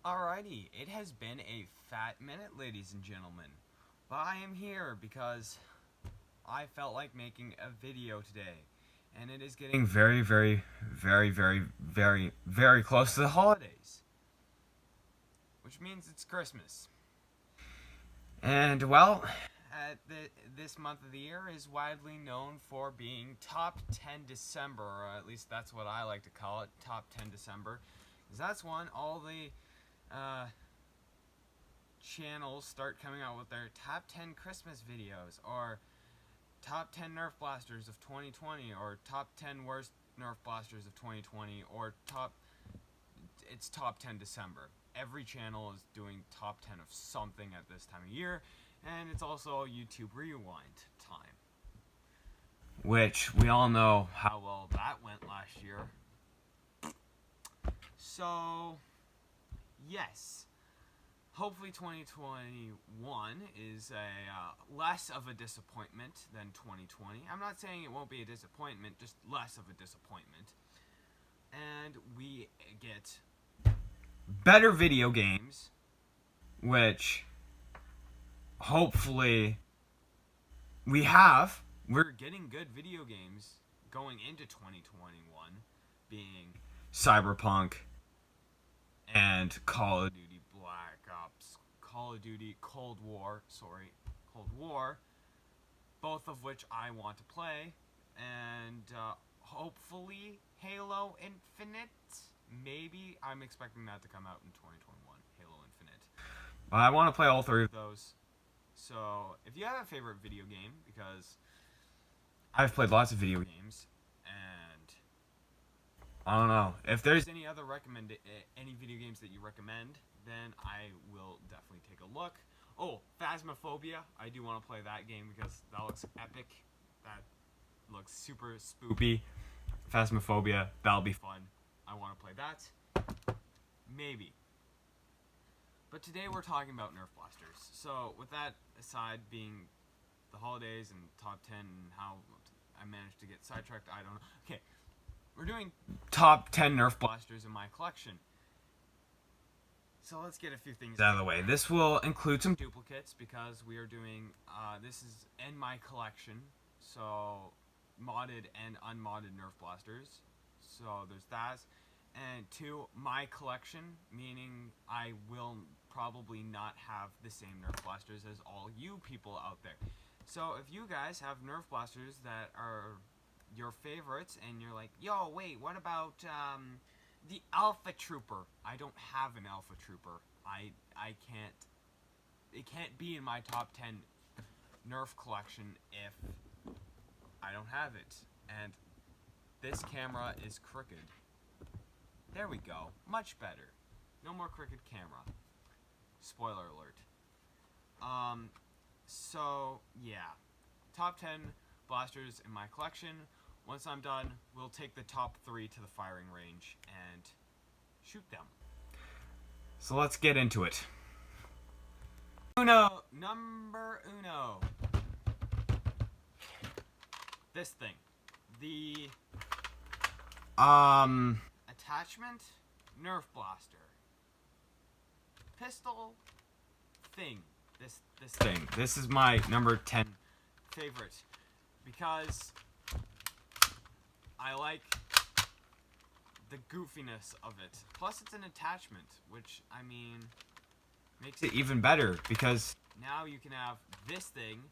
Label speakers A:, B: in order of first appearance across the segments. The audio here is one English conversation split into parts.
A: Alrighty, it has been a fat minute, ladies and gentlemen, but I am here because I felt like making a video today, and it is getting very close to the holidays, which means it's Christmas. And well, this month of the year is widely known for being Top 10 December, or at least that's what I like to call it, Top 10 December, because that's when all the channels start coming out with their top 10 Christmas videos, or top 10 Nerf blasters of 2020, or top 10 worst Nerf blasters of 2020, or it's top 10 December. Every channel is doing top 10 of something at this time of year, and it's also YouTube Rewind time, which we all know how well that went last year. So yes, hopefully 2021 is a less of a disappointment than 2020. I'm not saying it won't be a disappointment, just less of a disappointment. And we get better video games, which hopefully we're getting good video games going into 2021, being Cyberpunk and Call of Duty Black Ops, Call of Duty Cold War, both of which I want to play, and hopefully Halo Infinite. Maybe I'm expecting that to come out in 2021, Halo Infinite. But I want to play all three of those. So if you have a favorite video game, because I've played lots of video games, and I don't know if there's any other any video games that you recommend, then I will definitely take a look. Oh, Phasmophobia, I do want to play that game because that looks epic. That looks super spoopy. Phasmophobia, that'll be fun. I want to play that. Maybe. But today we're talking about Nerf blasters. So with that aside, being the holidays and top 10 and how I managed to get sidetracked, I don't know. Okay, we're doing top 10 Nerf blasters in my collection. So let's get a few things out of the way. This will include some duplicates because we are doing, this is in my collection. So modded and unmodded Nerf blasters. So there's that. And 2, my collection, meaning I will probably not have the same Nerf blasters as all you people out there. So if you guys have Nerf blasters that are your favorites and you're like, yo, wait, what about the Alpha Trooper? I don't have an Alpha Trooper. It can't be in my top 10 Nerf collection if I don't have it. And this camera is crooked. There we go. Much better. No more crooked camera. Spoiler alert. So, yeah. Top 10 blasters in my collection. Once I'm done, we'll take the top 3 to the firing range and shoot them. So let's get into it. Number uno. This thing. The attachment Nerf blaster. Pistol thing. This thing. This is my number 10 favorite because I like the goofiness of it. Plus it's an attachment, which, I mean, makes it even better because now you can have this thing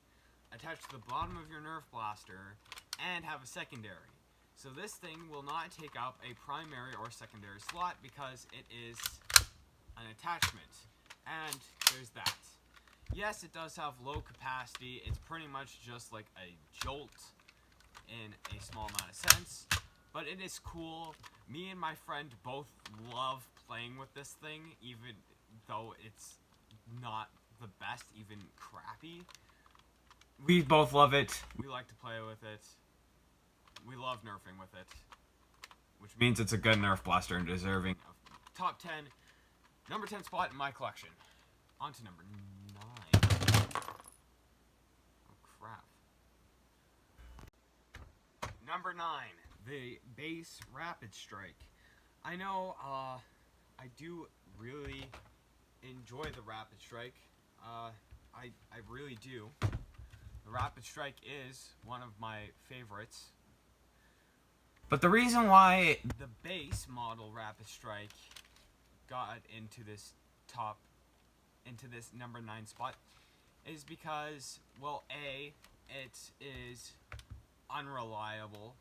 A: attached to the bottom of your Nerf blaster and have a secondary. So this thing will not take up a primary or secondary slot because it is an attachment. And there's that. Yes, it does have low capacity. It's pretty much just like a jolt in a small amount of sense. But it is cool. Me and my friend both love playing with this thing, even though it's not the best, even crappy. We both love it. We like to play with it. We love nerfing with it, which means it's a good Nerf blaster and deserving of top 10, number 10 spot in my collection. On to number 9. Oh, crap. Number 9, the Base Rapid Strike. I know, I do really enjoy the Rapid Strike. I really do. The Rapid Strike is one of my favorites. But the reason why the base model Rapid Strike got into this number 9 spot is because, well, A, it is unreliable.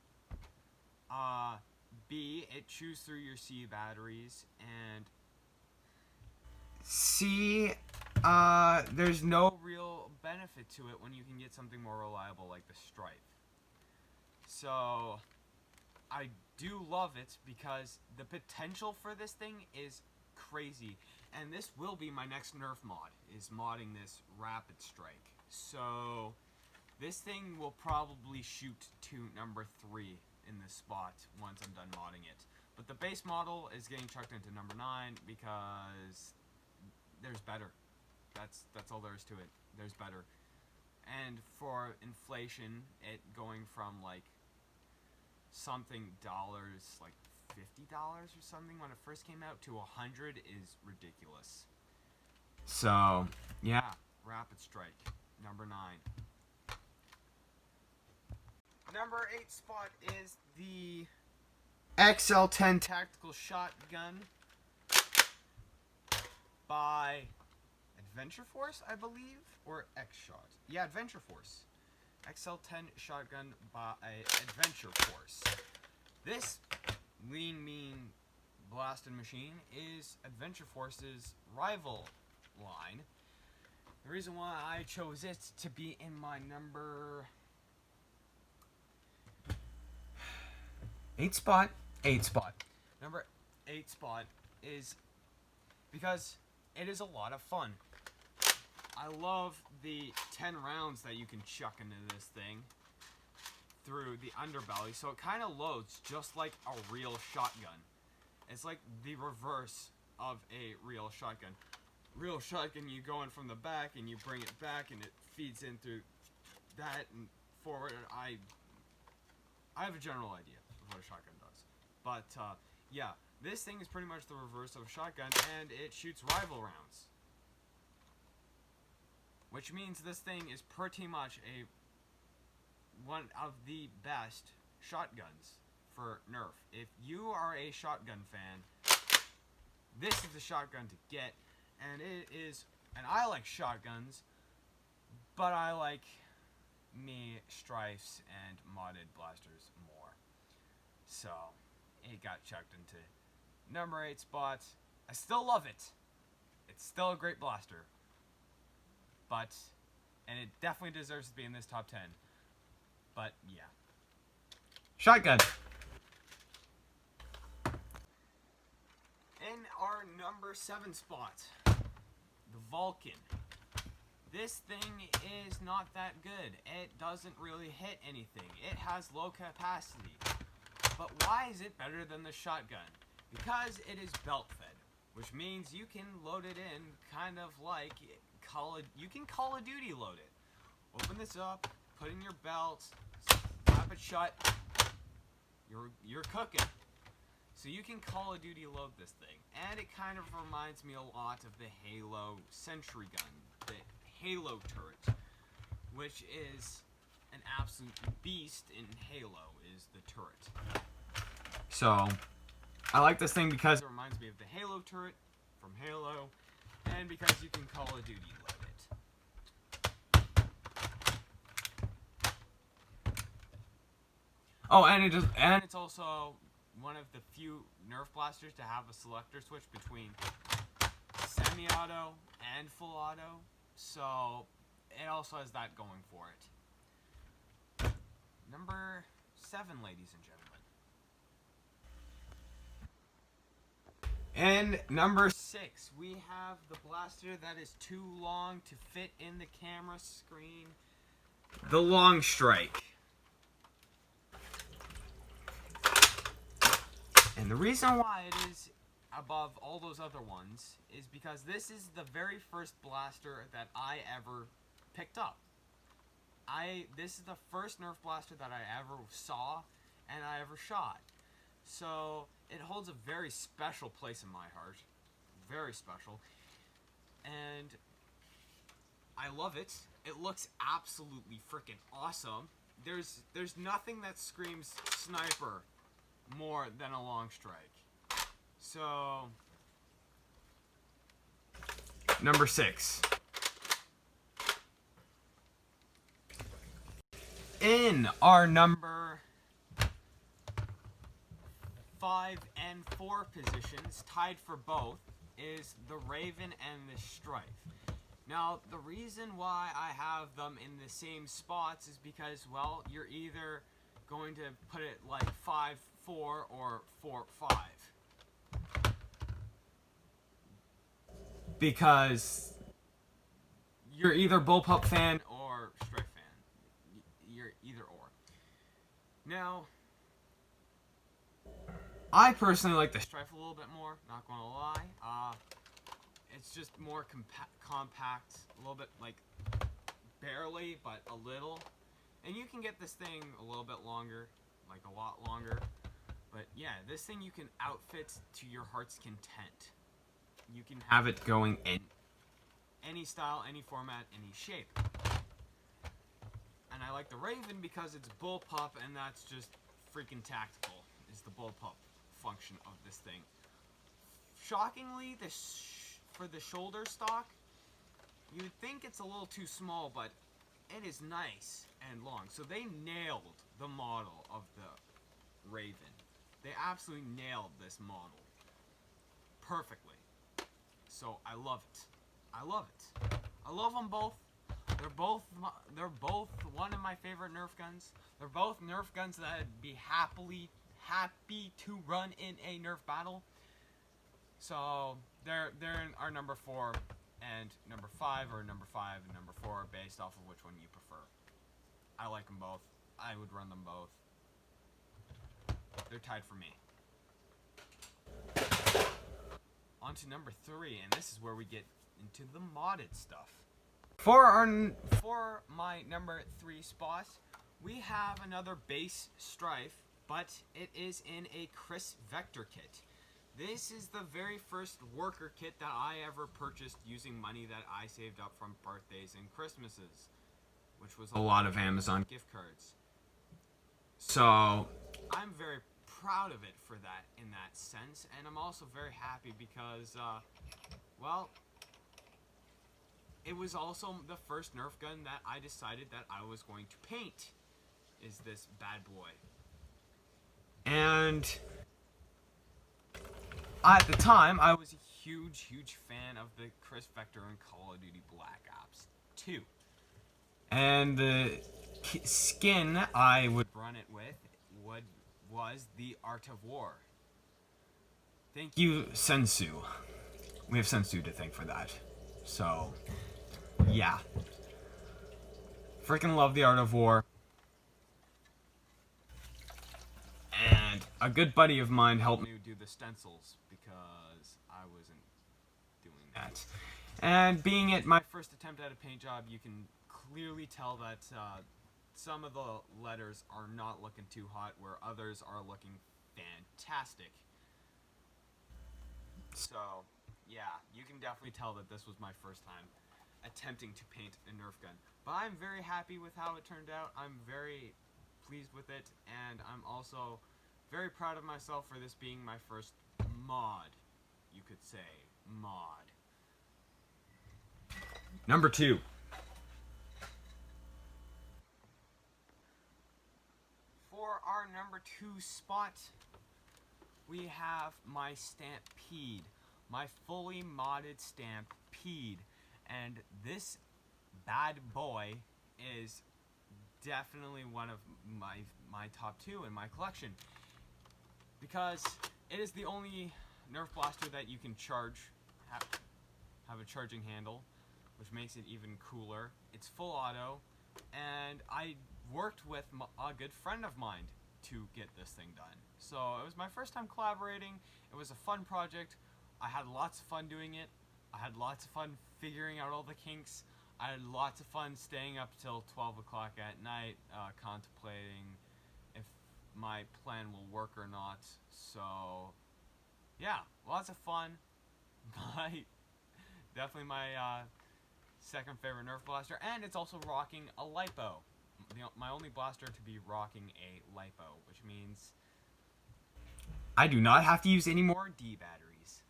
A: B, it chews through your C batteries, and C, there's no real benefit to it when you can get something more reliable like the Stripe. So, I do love it because the potential for this thing is crazy. And this will be my next nerf mod, is modding this Rapid Strike. So, this thing will probably shoot to number 3 in this spot once I'm done modding it. But the base model is getting chucked into number 9 because there's better. That's all there is to it. There's better. And for inflation, it going from like something dollars, like $50 or something when it first came out, to $100 is ridiculous. So, yeah, Rapid Strike, number 9. Number 8 spot is the XL10 Tactical Shotgun by Adventure Force, I believe, or X-Shot. Yeah, Adventure Force. XL10 Shotgun by Adventure Force. This lean, mean blasting machine is Adventure Force's rival line. The reason why I chose it to be in my number 8 spot, number 8 spot is because it is a lot of fun. I love the 10 rounds that you can chuck into this thing through the underbelly, so it kind of loads just like a real shotgun. It's like the reverse of a real shotgun. Real shotgun, you go in from the back and you bring it back and it feeds in through that and forward. I have a general idea of what a shotgun does. But, yeah, this thing is pretty much the reverse of a shotgun, and it shoots rival rounds. Which means this thing is pretty much one of the best shotguns for Nerf. If you are a shotgun fan, this is the shotgun to get, and it is, and I like shotguns, but I like me strifes and modded blasters more. So, it got chucked into number 8 spot. I still love it. It's still a great blaster. But, and it definitely deserves to be in this top 10. But, yeah. Shotgun. In our number 7 spot, the Vulcan. This thing is not that good. It doesn't really hit anything. It has low capacity. But why is it better than the shotgun? Because it is belt fed, which means you can load it in kind of like you can Call of Duty load it. Open this up, put in your belt, snap it shut. You're cooking. So you can Call of Duty load this thing, and it kind of reminds me a lot of the Halo Sentry Gun, the Halo turret, which is an absolute beast in Halo, is the turret. So, I like this thing because it reminds me of the Halo turret from Halo, and because you can Call of Duty load it. Oh, and it's also one of the few Nerf blasters to have a selector switch between semi-auto and full auto, so it also has that going for it. Number 7, ladies and gentlemen. And number 6, we have the blaster that is too long to fit in the camera screen, the Long Strike. And the reason why it is above all those other ones is because this is the very first blaster that I ever picked up. This is the first Nerf blaster that I ever saw and I ever shot. So, it holds a very special place in my heart. very special. And I love it. It looks absolutely freaking awesome. There's nothing that screams sniper more than a long strike. So, number 6. In our number 5 and 4 positions, tied for both, is the Raven and the Strife. Now, the reason why I have them in the same spots is because, well, you're either going to put it like 5-4 or 4-5. Because you're either Bullpup fan or Strife fan. You're either or. Now, I personally like the Strife a little bit more, not gonna lie. It's just more compact, a little bit, like, barely, but a little. And you can get this thing a little bit longer, like a lot longer. But yeah, this thing you can outfit to your heart's content. You can have it going in any style, any format, any shape. And I like the Raven because it's bullpup, and that's just freaking tactical, is the bullpup function of this thing. Shockingly, for the shoulder stock, you would think it's a little too small, but it is nice and long. So they nailed the model of the Raven. They absolutely nailed this model perfectly. So I love it. I love it. I love them both. They're both one of my favorite Nerf guns. They're both Nerf guns that I'd be happy to run in a Nerf battle. So they're in our number 4 and number 5, or number 5 and number 4, based off of which one you prefer. I like them both. I would run them both. They're tied for me. On to number 3, and this is where we get into the modded stuff. For my number 3 spot, we have another base Strife, but it is in a Chris Vector kit. This is the very first worker kit that I ever purchased using money that I saved up from birthdays and Christmases, which was a lot of Amazon gift cards. So I'm very proud of it for that, in that sense, and I'm also very happy because, well, it was also the first Nerf gun that I decided that I was going to paint, is this bad boy. And at the time, I was a huge fan of the Chris Vector and Call of Duty Black Ops 2. And the skin I would run it with was the Art of War. Thank you, Sensu. We have Sensu to thank for that. So, yeah. Freaking love the Art of War. And a good buddy of mine helped me do the stencils because I wasn't doing that. And being it my first attempt at a paint job, you can clearly tell that some of the letters are not looking too hot, where others are looking fantastic. So, yeah, you can definitely tell that this was my first time attempting to paint a Nerf gun. But I'm very happy with how it turned out. I'm very pleased with it, and I'm also very proud of myself for this being my first mod, you could say, mod. Number 2. For our number 2 spot, we have my Stampede, my fully modded Stampede, and this bad boy is definitely one of my top 2 in my collection, because it is the only Nerf blaster that you can charge, have a charging handle, which makes it even cooler. It's full auto, and I worked with a good friend of mine to get this thing done. So it was my first time collaborating. It was a fun project. I had lots of fun doing it. I had lots of fun figuring out all the kinks. I had lots of fun staying up till 12 o'clock at night, contemplating if my plan will work or not. So, yeah, lots of fun. definitely my second favorite Nerf blaster, and it's also rocking a LiPo. My only blaster to be rocking a LiPo, which means I do not have to use any more D batteries.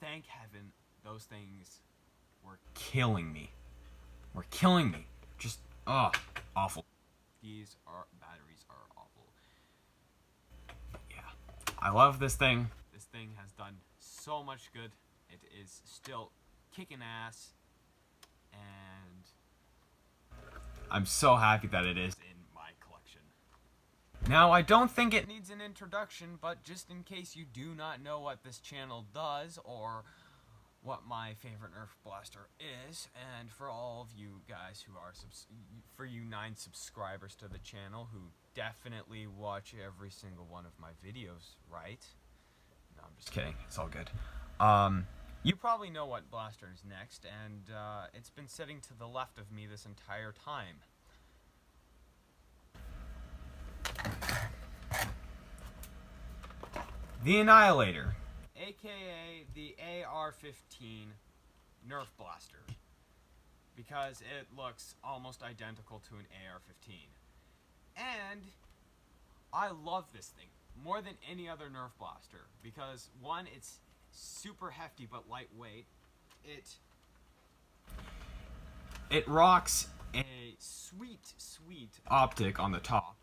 A: Thank heaven, those things were killing me. Just, awful. These batteries are awful. Yeah, I love this thing. This thing has done so much good. It is still kicking ass, and I'm so happy that it is in my collection. Now, I don't think it needs an introduction, but just in case you do not know what this channel does or what my favorite Nerf blaster is, and for all of you guys who are for you 9 subscribers to the channel who definitely watch every single one of my videos, right? No, I'm just kidding. It's all good. You probably know what blaster is next, and it's been sitting to the left of me this entire time. The Annihilator, aka the AR-15 Nerf blaster, because it looks almost identical to an AR-15. And I love this thing more than any other Nerf blaster because, one, it's super hefty but lightweight. It rocks a sweet optic on the top,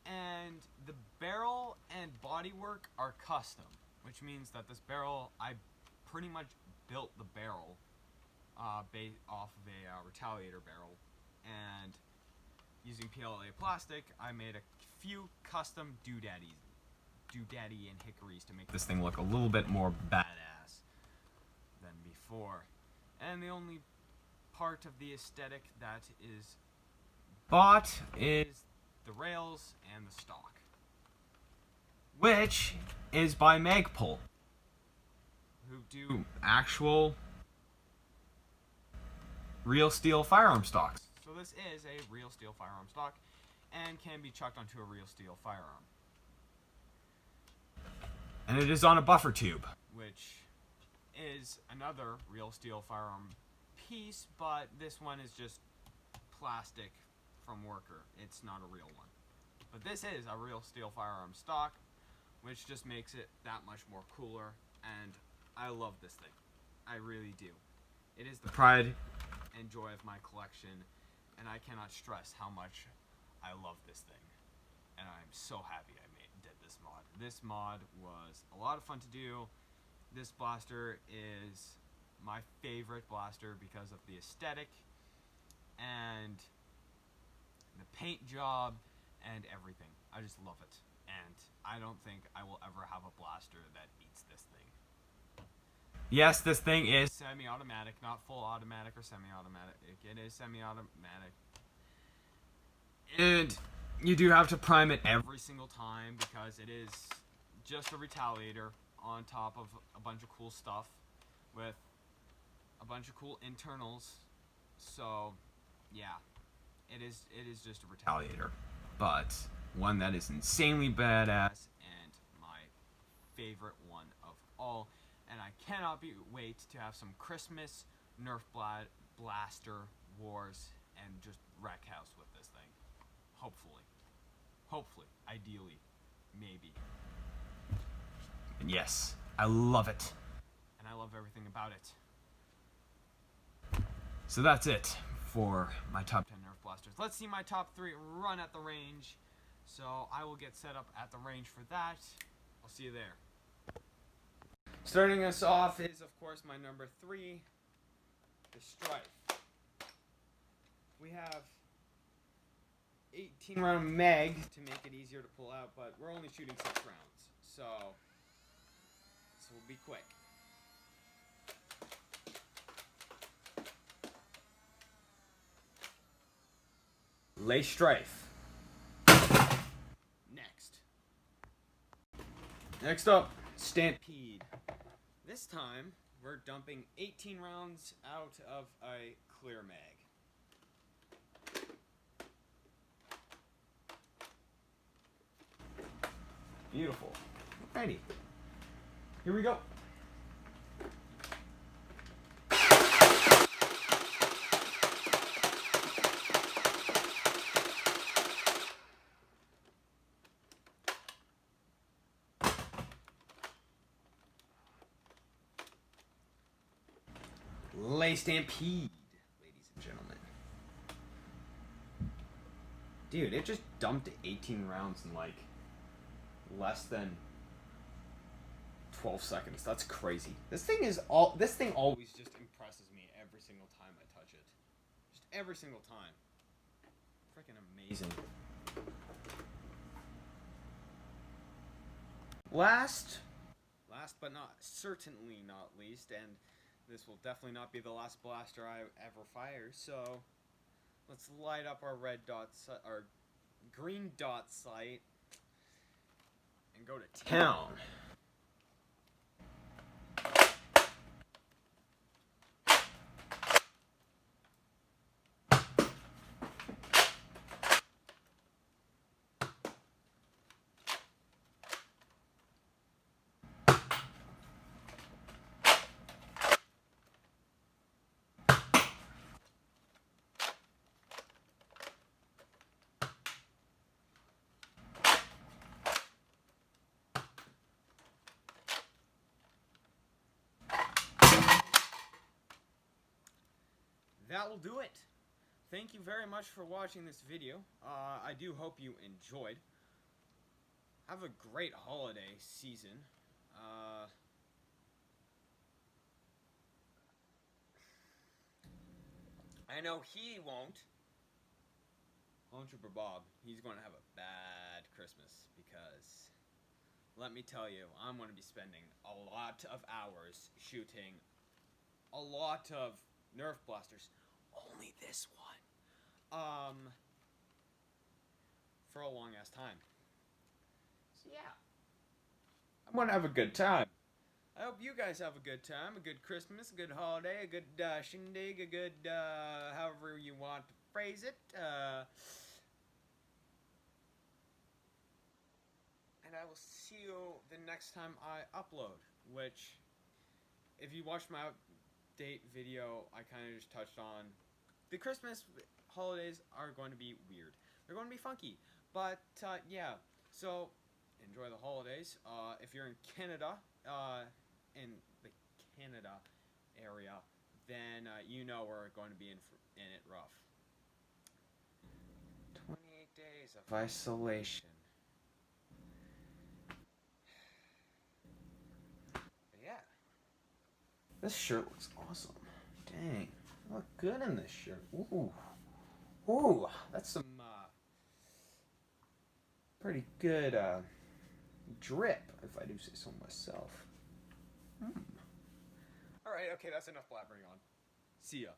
A: and the barrel and bodywork are custom, which means that this barrel, I pretty much built the barrel off of a Retaliator barrel, and using PLA plastic, I made a few custom doodaddy and hickories to make this thing look a little bit more badass than before. And the only part of the aesthetic that is bought is the rails and the stock, which is by Magpul, who do actual real steel firearm stocks. So this is a real steel firearm stock and can be chucked onto a real steel firearm. And it is on a buffer tube, which is another real steel firearm piece, but this one is just plastic from Worker. It's not a real one. But this is a real steel firearm stock, which just makes it that much more cooler, and I love this thing. I really do. It is the pride and joy of my collection, and I cannot stress how much I love this thing. And I'm so happy I did this mod. This mod was a lot of fun to do. This blaster is my favorite blaster because of the aesthetic and the paint job and everything. I just love it. And I don't think I will ever have a blaster that beats this thing. Yes, this thing is semi-automatic, not full automatic or semi-automatic. It is semi-automatic. And you do have to prime it every single time because it is just a Retaliator on top of a bunch of cool stuff with a bunch of cool internals. So, yeah, it is just a Retaliator, but one that is insanely badass and my favorite one of all. And I cannot wait to have some Christmas Nerf blaster wars and just wreck house with this thing. Hopefully, ideally, maybe. And yes, I love it. And I love everything about it. So that's it for my top 10 Nerf blasters. Let's see my top 3 run at the range. So I will get set up at the range for that. I'll see you there. Starting us off is, of course, my number 3, the Strife. We have 18 round mag to make it easier to pull out, but we're only shooting 6 rounds, so we'll be quick. Lay Strife. Next up, Stampede. This time, we're dumping 18 rounds out of a clear mag. Beautiful. Alrighty. Here we go. Lay Stampede, ladies and gentlemen. Dude, it just dumped 18 rounds in like less than 12 seconds. That's crazy. This thing always just impresses me every single time I touch it. Just every single time. Freaking amazing. Last but not certainly not least, and this will definitely not be the last blaster I ever fire, so let's light up our our green dot sight and go to town. That will do it. Thank you very much for watching this video. I do hope you enjoyed. Have a great holiday season. I know he won't. Lone Trooper Bob, he's going to have a bad Christmas because, let me tell you, I'm going to be spending a lot of hours shooting a lot of Nerf blasters. Only this one. For a long ass time. So yeah. I'm gonna have a good time. I hope you guys have a good time, a good Christmas, a good holiday, a good shindig, a good however you want to phrase it. And I will see you the next time I upload, which, if you watched my update video, I kind of just touched on. The Christmas holidays are going to be weird. They're going to be funky. But, yeah. So, enjoy the holidays. If you're in Canada, in the Canada area, then you know we're going to be in it rough. 28 days of isolation. But yeah. This shirt looks awesome. Dang. I look good in this shirt. Ooh. Ooh. That's some, pretty good, drip, if I do say so myself. Alright, okay, that's enough blabbering on. See ya.